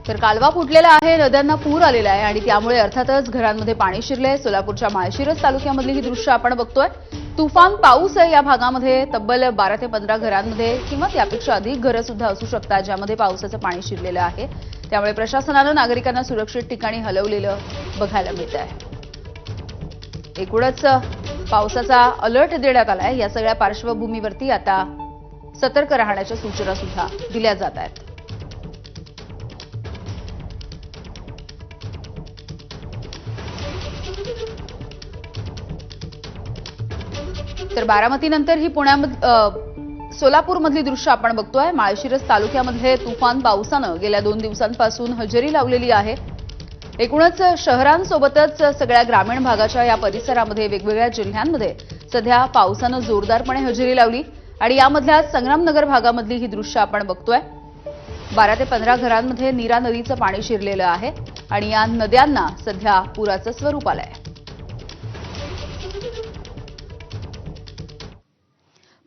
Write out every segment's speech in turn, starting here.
तर कालवा फुटलेला आहे, नद्यांना पूर आलेला आहे आणि त्यामुळे अर्थातच घरांमध्ये पाणी शिरले। सोलापूरच्या माळशिरस तालुक्यामधली ही दृश्य आपण बघतोय। तुफान पाऊस आहे या भागामध्ये तब्बल 12 ते 15 घरांमध्ये किंवा त्यापेक्षा अधिक घरं सुद्धा असू शकतात ज्यामध्ये पावसाचं पाणी शिरलेलं आहे। त्यामुळे प्रशासनाने नागरिकांना सुरक्षित ठिकाणी हलवलेलं बघायला मिळत आहे। एकूणच पावसाचा अलर्ट देण्यात आलाय। या सगळ्या पार्श्वभूमीवरती आता सतर्क राहण्याच्या सूचना सुद्धा दिल्या जात आहेत। तर बारामतीनंतर ही सोलापूरमधली दृश्य आपण बघतोय। माळशिरस तालुक्यामध्ये तुफान पावसानं गेल्या 2 दिवसांपासून हजेरी लावलेली आहे। एकूणच शहरांसोबतच सगळ्या ग्रामीण भागाच्या या परिसरामध्ये वेगवेगळ्या जिल्ह्यांमध्ये सध्या पावसानं जोरदारपणे हजेरी लावली आणि यामधल्या संग्रामनगर भागामधली ही दृश्य आपण बघतोय। 12 ते 15 घरांमध्ये नीरा नदीचं पाणी शिरलेलं आहे आणि या नद्यांना सध्या पुराचं स्वरूप आलंय।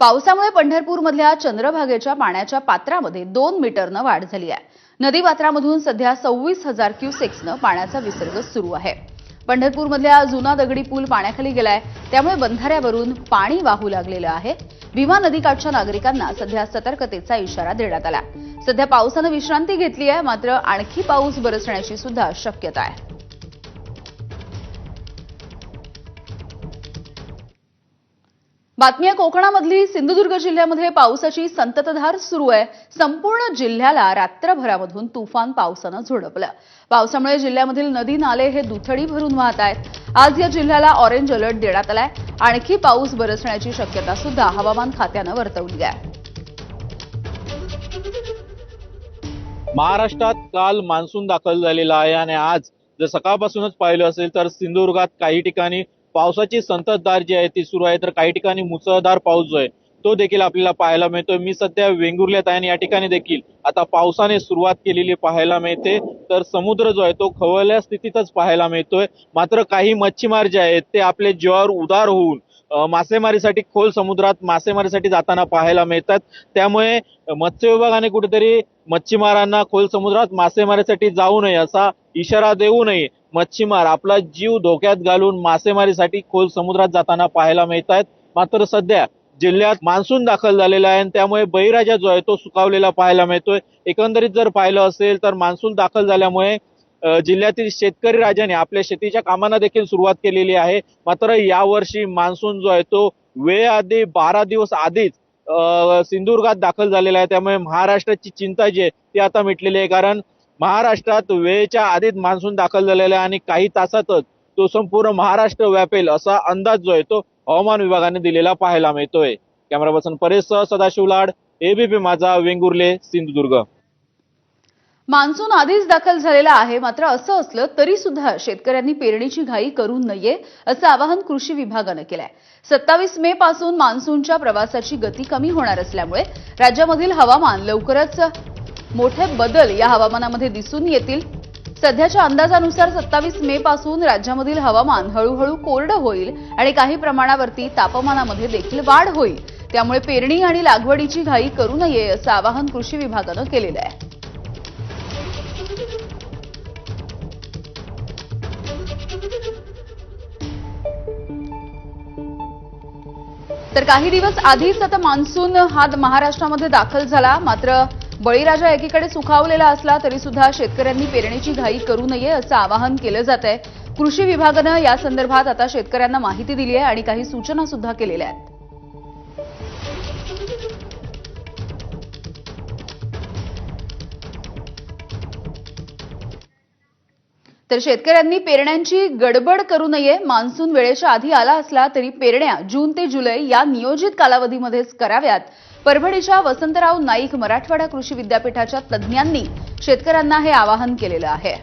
पावसामुळे पंढरपूरमधल्या चंद्रभागेच्या पाण्याच्या पात्रामध्ये 2 मीटरनं वाढ झाली आहे। नदी पात्रामधून सध्या 26,000 क्युसेक्सनं पाण्याचा विसर्ग सुरू आहे। पंढरपूरमधल्या जुना दगडी पूल पाण्याखाली गेलाय, त्यामुळे बंधाऱ्यावरून पाणी वाहू लागलेलं आहे। भीमा नदीकाठच्या नागरिकांना सध्या सतर्कतेचा इशारा देण्यात आला। सध्या पावसानं विश्रांती घेतली आहे, मात्र आणखी पाऊस बरसण्याची सुद्धा शक्यता आहे। बातमी आहे कोकणामधली। सिंधुदुर्ग जिल्ह्यामध्ये पावसाची संततधार सुरू आहे। संपूर्ण जिल्ह्याला रात्रभरामधून तुफान पावसानं झोडपलं। पावसामुळे जिल्ह्यामधील नदी नाले हे दुथडी भरून वाहत आहेत। आज या जिल्ह्याला ऑरेंज अलर्ट देण्यात आलाय। आणखी पाऊस बरसण्याची शक्यता सुद्धा हवामान खात्यानं वर्तवली आहे। महाराष्ट्रात काल मान्सून दाखल झालेला आहे आणि आज जर सकाळपासूनच पाहिलं असेल तर सिंधुदुर्गात काही ठिकाणी पावसाची संततधार जी आहे ती सुरू आहे, तर काही ठिकाणी मुसळधार पाऊस जो आहे तो देखील आपल्याला पाहायला मिळतोय। मी सध्या वेंगुर्ल्यात आहे आणि या ठिकाणी देखील आता पावसाने सुरुवात केलेली पाहायला मिळते। तर समुद्र जो आहे तो खवळल्या स्थितीतच पाहायला मिळतोय। मात्र काही मच्छीमार जे आहेत ते आपले जीवावर उदार होऊन मासेमारीसाठी खोल समुद्रात मासेमारीसाठी जाताना पाहायला मिळतात। त्यामुळे मत्स्य विभागाने कुठेतरी मच्छीमारांना खोल समुद्रात मासेमारीसाठी जाऊ नये असा इशारा देऊ नये। मच्छीमार आपला जीव धोक्यात घालून मासेमारीसाठी खोल समुद्रात जाताना पाहायला मिळत आहेत। मात्र सध्या जिल्ह्यात मान्सून दाखल झालेला आहे आणि त्यामुळे बळीराजा जो आहे तो सुकावलेला पाहायला मिळतोय। एकंदरीत जर पाहिलं असेल तर मान्सून दाखल झाल्यामुळे जिल्ह्यातील शेतकरी राजाने आपल्या शेतीच्या कामांना देखील सुरुवात केलेली आहे। मात्र यावर्षी मान्सून जो आहे तो वेळेआधी 12 दिवस आधीच सिंधुदुर्गात दाखल झालेला आहे। त्यामुळे महाराष्ट्राची चिंता जी आहे ती आता मिटलेली आहे, कारण महाराष्ट्रात वेळेच्या आधीच मान्सून दाखल झालेला आहे आणि काही तासातच तो संपूर्ण महाराष्ट्र व्यापेल असा अंदाज जो आहे तो हवामान विभागाने दिलेला पाहायला मिळतोय। कॅमेरा पर्सन परेशसह सदाशिव लाड, एबीपी माझा, वेंगुर्ले, सिंधुदुर्ग। मान्सून आधीच दाखल झालेला आहे, मात्र असं असलं तरी सुद्धा शेतकऱ्यांनी पेरणीची घाई करू नये असं आवाहन कृषी विभागानं केलंय। 27 मे पासून मान्सूनच्या प्रवासाची गती कमी होणार असल्यामुळे राज्यामधील हवामान लवकरच मोठे बदल या हवामानामध्ये दिसून येतील। सध्याच्या अंदाजानुसार 27 मे पासून राज्यामधील हवामान हळूहळू कोरडं होईल आणि काही प्रमाणावरती तापमानामध्ये देखील वाढ होईल। त्यामुळे पेरणी आणि लागवडीची घाई करू नये असं आवाहन कृषी विभागानं केलेलं आहे। तर काही दिवस आधीच आता मान्सून हा महाराष्ट्रामध्ये दाखल झाला। मात्र बळीराजा एकीकडे सुखावलेला असला तरी सुद्धा शेतकऱ्यांनी पेरणीची घाई करू नये असं आवाहन केलं जात आहे। कृषी विभागानं या संदर्भात आता शेतकऱ्यांना माहिती दिली आहे आणि काही सूचना सुद्धा केलेल्या आहेत। तर शेतकऱ्यांनी पेरण्यांची गडबड करू नये। मान्सून वेळेच्या आधी आला असला तरी पेरण्या जून ते जुलै या नियोजित कालावधीमध्येच कराव्यात। परभणीच्या वसंतराव नाईक मराठवाडा कृषी विद्यापीठाच्या तज्ज्ञांनी शेतकऱ्यांना हे आवाहन केलेलं आहे।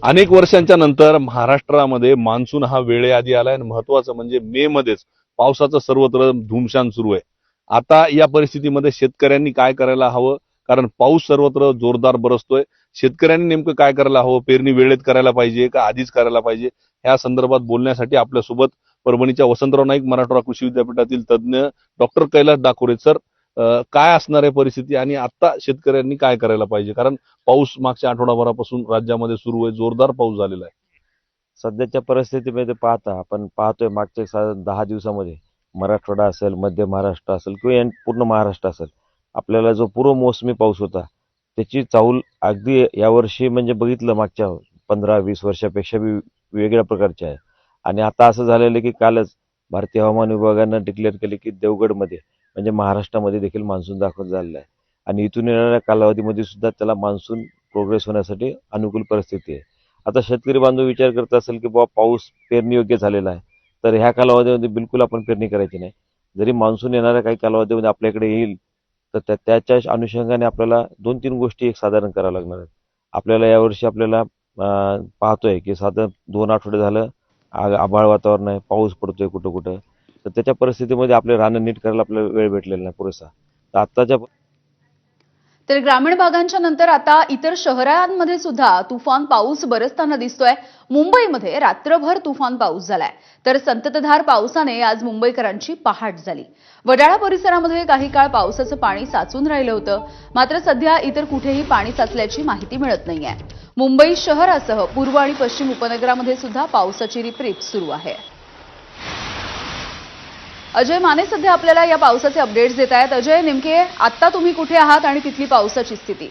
अनेक वर्षांच्या नंतर महाराष्ट्रामध्ये मान्सून हा वेळेआधी आलाय आणि महत्वाचं म्हणजे मे मध्येच पावसाचं सर्वत्र धुमशान सुरू आहे। आता या परिस्थितीमध्ये शेतकऱ्यांनी काय करायला हवं, कारण पाऊस सर्वत्र जोरदार बरसतोय। शेतकऱ्यांनी नेमकं काय करायला हवं, पेरणी वेळेत करायला पाहिजे का आधीच करायला पाहिजे, या संदर्भात बोलण्यासाठी आपल्यासोबत परभणीच्या वसंतराव नाईक मराठवाडा कृषी विद्यापीठातील तज्ज्ञ डॉक्टर कैलास डाकोरे सर, काय असणार आहे परिस्थिती आणि आता शेतकऱ्यांनी काय करायला पाहिजे? कारण पाऊस मागच्या आठवडाभरापासून राज्यामध्ये सुरू आहे, जोरदार पाऊस झालेला आहे. सध्याच्या परिस्थितीमध्ये पाहता आपण पाहतोय मागच्या साधारण 10 दिवसामध्ये मराठवाडा असेल, मध्य महाराष्ट्र असेल किंवा पूर्ण महाराष्ट्र असेल, आपल्याला जो पूर्व मोसमी पाऊस होता त्याची चाहूल अगदी यावर्षी म्हणजे बघितलं मागच्या 15-20 वर्षापेक्षा वेगळ्या प्रकारची आहे. आणि आता असं झालेलं की कालच भारतीय हवामान विभागानं डिक्लेअर केले की देवगडमध्ये म्हणजे महाराष्ट्रामध्ये देखील मान्सून दाखल झालेला आहे आणि इथून येणाऱ्या कालावधीमध्ये सुद्धा त्याला मान्सून प्रोग्रेस होण्यासाठी अनुकूल परिस्थिती आहे. आता शेतकरी बांधव विचार करत असेल की बाबा पाऊस पेरणी योग्य झालेला आहे, तर ह्या कालावधीमध्ये बिलकुल आपण पेरणी करायची नाही. जरी मान्सून येणाऱ्या काही कालावधीमध्ये आपल्याकडे येईल तर त्याच्या अनुषंगाने आपल्याला 2-3 गोष्टी एक साधारण कराव्या लागणार आहेत. आपल्याला यावर्षी आपल्याला पाहतोय की साधारण 2 आठवडे झालं आभाळ वातावरण आहे, पाऊस पडतोय कुठं कुठं, तर त्याच्या परिस्थितीमध्ये आपले रानं नीट करायला आपल्याला वेळ भेटलेला नाही पुरेसा. तर आत्ताच्या तर ग्रामीण भागांच्या नंतर आता इतर शहरांमध्ये सुद्धा तुफान पाऊस बरसताना दिसतोय. मुंबईमध्ये रात्रभर तुफान पाऊस झालाय, तर संततधार पावसाने आज मुंबईकरांची पहाट झाली. वडाळा परिसरामध्ये काही काळ पावसाचं पाणी साचून राहिलं होतं, मात्र सध्या इतर कुठेही पाणी साचल्याची माहिती मिळत नाहीये. मुंबई शहरासह पूर्व आणि पश्चिम उपनगरामध्ये सुद्धा पावसाची रिपरिप सुरू आहे. अजय माने सध्या आपल्याला या पावसाचे अपडेट्स देत आहेत. अजय, नेमके आता तुम्ही कुठे आहात आणि तिथली पावसाची स्थिती?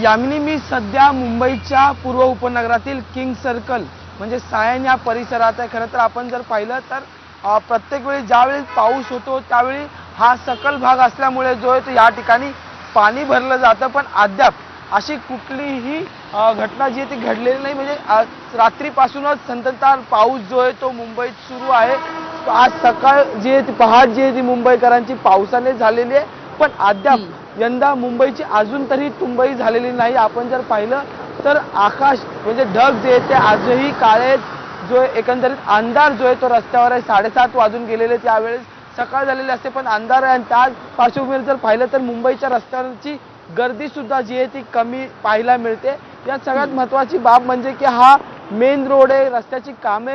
यामिनी, मी सध्या मुंबईच्या पूर्व उपनगरातील किंग सर्कल म्हणजे सायन या परिसरात आहे. खरं तर आपण जर पाहिलं तर प्रत्येक वेळी ज्यावेळी पाऊस होतो त्यावेळी हा सकल भाग असल्यामुळे जो आहे तो या ठिकाणी पाणी भरलं जातं, पण अद्याप अशी कुठलीही घटना जी आहे ती घडलेली नाही. म्हणजे रात्रीपासूनच संततधार पाऊस जो आहे तो मुंबईत सुरू आहे. आज सकाळ जी आहे ती पहाट जी आहे ती मुंबईकरांची पावसाने झालेली आहे, पण अद्याप यंदा मुंबईची अजून तरी तुंबई झालेली नाही. आपण जर पाहिलं तर आकाश म्हणजे ढग जे आहे ते आजही काळे, जो एकंदरीत अंधार जो आहे तो रस्त्यावर आहे. 7:30 वाजून गेलेले त्यावेळेस सकाळ झालेली असते, पण अंधार आहे. आणि त्या पार्श्वभूमीवर जर पाहिलं तर मुंबईच्या रस्त्यांवरची गर्दी सुद्धा जी आहे ती कमी पाहायला मिळते. यात सगळ्यात महत्त्वाची बाब म्हणजे की हा मेन रोड आहे, रस्त्याची कामे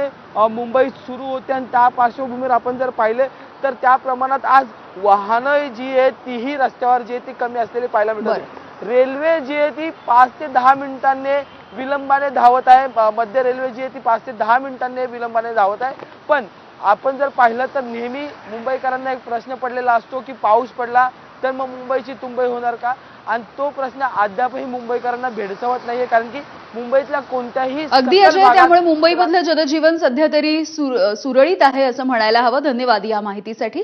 मुंबईत सुरू होते आणि त्या पार्श्वभूमीवर आपण जर पाहिले तर त्या प्रमाणात आज वाहनं जी आहेत तीही रस्त्यावर जी आहे ती कमी असलेली पाहायला मिळते. रेल्वे जी आहे ती 5 ते 10 मिनिटांनी विलंबाने धावत आहे. मध्य रेल्वे जी आहे ती 5 ते 10 मिनिटांनी विलंबाने धावत आहे. पण आपण जर पाहिलं तर नेहमी मुंबईकरांना एक प्रश्न पडलेला असतो की पाऊस पडला तर मग मुंबईची तुंबई होणार का? आणि तो प्रश्न अद्यापही मुंबईकरांना भेडसावत नाहीये, कारण की मुंबईतल्या कोणत्याही अगदी अजय, त्यामुळे मुंबईमधलं जनजीवन सध्या तरी सुरळीत आहे असं म्हणायला हवं. धन्यवाद या माहितीसाठी.